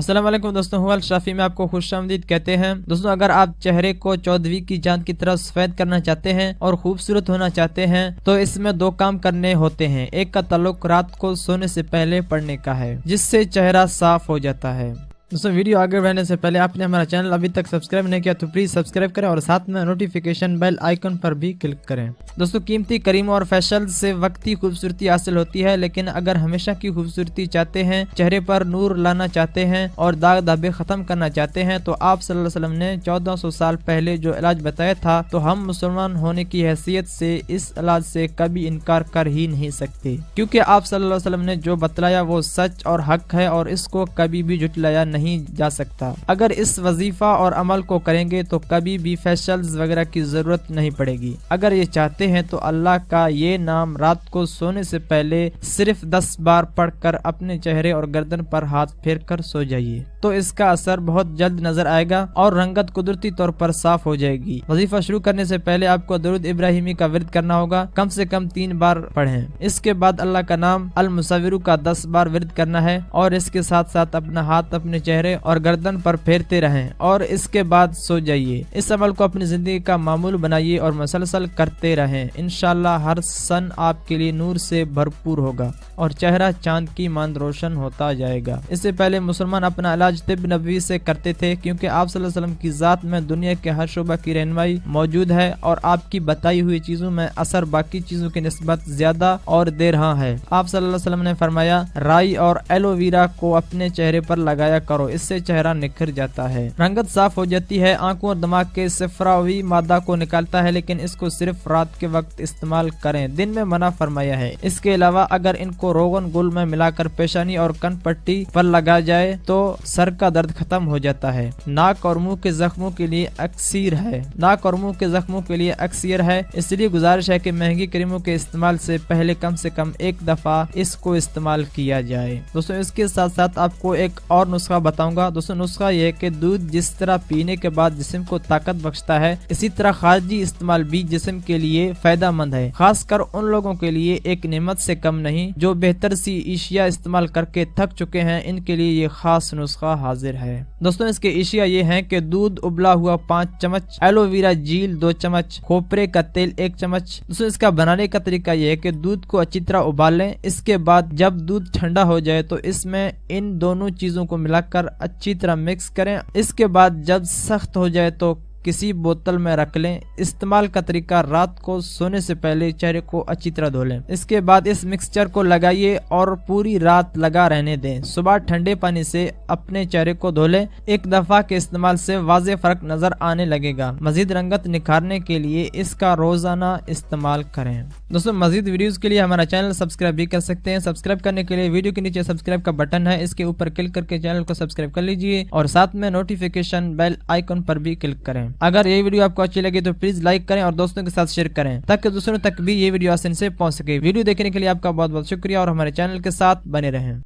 अस्सलाम वालेकुम दोस्तों, हुआ शाफी में आपको खुशामदीद कहते हैं। दोस्तों, अगर आप चेहरे को चौदहवीं की चांद की तरह सफेद करना चाहते हैं और खूबसूरत होना चाहते हैं तो इसमें दो काम करने होते हैं। एक का ताल्लुक रात को सोने से पहले पढ़ने का है, जिससे चेहरा साफ हो जाता है। दोस्तों, वीडियो आगे बढ़ने से पहले आपने हमारा चैनल अभी तक सब्सक्राइब नहीं किया तो प्लीज सब्सक्राइब करें और साथ में नोटिफिकेशन बेल आइकन पर भी क्लिक करें। दोस्तों, कीमती क्रीमों और फेशियल से वक्ती खूबसूरती हासिल होती है, लेकिन अगर हमेशा की खूबसूरती चाहते हैं, चेहरे पर नूर लाना चाहते हैं और दाग धब्बे खत्म करना चाहते हैं तो आप सल्लल्लाहु अलैहि वसल्लम ने 1400 साल पहले जो इलाज बताया था, तो हम मुसलमान होने की हैसियत से इस इलाज से कभी इनकार कर ही नहीं सकते, क्योंकि आप सल्लल्लाहु अलैहि वसल्लम ने जो बतलाया वो सच और हक है और इसको कभी भी झुटलाया नहीं जा सकता। अगर इस वजीफा और अमल को करेंगे तो कभी भी फेशियल्स वगैरह की जरूरत नहीं पड़ेगी। अगर ये चाहते हैं तो अल्लाह का ये नाम रात को सोने से पहले सिर्फ 10 बार पढ़कर अपने चेहरे और गर्दन पर हाथ फेर कर सो जाइए, तो इसका असर बहुत जल्द नजर आएगा और रंगत कुदरती तौर पर साफ हो जाएगी। वजीफा शुरू करने से पहले आपको दरूद इब्राहिमी का विर्द करना होगा, कम से कम 3 बार पढ़ें। इसके बाद अल्लाह का नाम अल मुसव्विरु का 10 बार विर्द करना है और इसके साथ साथ अपना हाथ अपने चेहरे और गर्दन पर फेरते रहें और इसके बाद सो जाइए। इस अमल को अपनी जिंदगी का मामूल बनाइए और मुसलसल करते रहें। इंशाअल्लाह हर सन आपके लिए नूर से भरपूर होगा और चेहरा चांद की मांद रोशन होता जाएगा। इससे पहले मुसलमान अपना इलाज तिब नबवी से करते थे, क्योंकि आप सल्लल्लाहु अलैहि वसल्लम की जात में दुनिया के हर शोबा की रहनुमाई मौजूद है और आपकी बताई हुई चीजों में असर बाकी चीजों की निस्बत ज्यादा और दे रहा है। आप सल्लल्लाहु अलैहि वसल्लम ने फरमाया, राई और एलोवेरा को अपने चेहरे पर लगाया करो, इससे चेहरा निखर जाता है, रंगत साफ हो जाती है, आंखों और दिमाग के सफरावी मादा को निकालता है, लेकिन इसको सिर्फ रात के वक्त इस्तेमाल करें, दिन में मना फरमाया है। इसके अलावा अगर इनको रोगन गुल में मिलाकर पेशानी और कन पट्टी पर लगा जाए तो सर का दर्द खत्म हो जाता है। नाक और मुंह के जख्मों के लिए अक्सीर है, नाक और मुंह के जख्मों के लिए अक्सीर है, इसलिए गुजारिश है कि महंगी क्रीमों के इस्तेमाल से पहले कम से कम एक दफा इसको इस्तेमाल किया जाए। दोस्तों, इसके साथ साथ आपको एक और नुस्खा बताऊंगा। दोस्तों, नुस्खा यह है कि दूध जिस तरह पीने के बाद जिस्म को ताकत बख्शता है, इसी तरह खारिजी इस्तेमाल भी जिस्म के लिए फायदा मंद है, खासकर उन लोगों के लिए एक नेमत से कम नहीं जो बेहतर सी इशिया इस्तेमाल करके थक चुके हैं। इनके लिए ये खास नुस्खा हाजिर है। दोस्तों, इसके इशिया ये हैं कि दूध उबला हुआ 5 चम्मच, एलोवेरा जेल 2 चम्मच, खोपरे का तेल 1 चम्मच। दोस्तों, इसका बनाने का तरीका ये है कि दूध को अच्छी तरह उबाल लें। इसके बाद जब दूध ठंडा हो जाए तो इसमें इन दोनों चीजों को मिलाकर अच्छी तरह मिक्स करें। इसके बाद जब सख्त हो जाए तो किसी बोतल में रख लें। इस्तेमाल का तरीका, रात को सोने से पहले चेहरे को अच्छी तरह धो लें। इसके बाद इस मिक्सचर को लगाइए और पूरी रात लगा रहने दें। सुबह ठंडे पानी से अपने चेहरे को धो लें। एक दफा के इस्तेमाल से वाज़ेह फर्क नजर आने लगेगा। मजीद रंगत निखारने के लिए इसका रोजाना इस्तेमाल करें। दोस्तों, मजीद वीडियोस के लिए हमारा चैनल सब्सक्राइब भी कर सकते हैं। सब्सक्राइब करने के लिए वीडियो के नीचे सब्सक्राइब का बटन है, इसके ऊपर क्लिक करके चैनल को सब्सक्राइब कर लीजिए और साथ में नोटिफिकेशन बेल आइकन पर भी क्लिक करें। अगर ये वीडियो आपको अच्छी लगे तो प्लीज लाइक करें और दोस्तों के साथ शेयर करें ताकि दूसरों तक भी ये वीडियो आसानी से पहुंच सके। वीडियो देखने के लिए आपका बहुत बहुत शुक्रिया और हमारे चैनल के साथ बने रहें।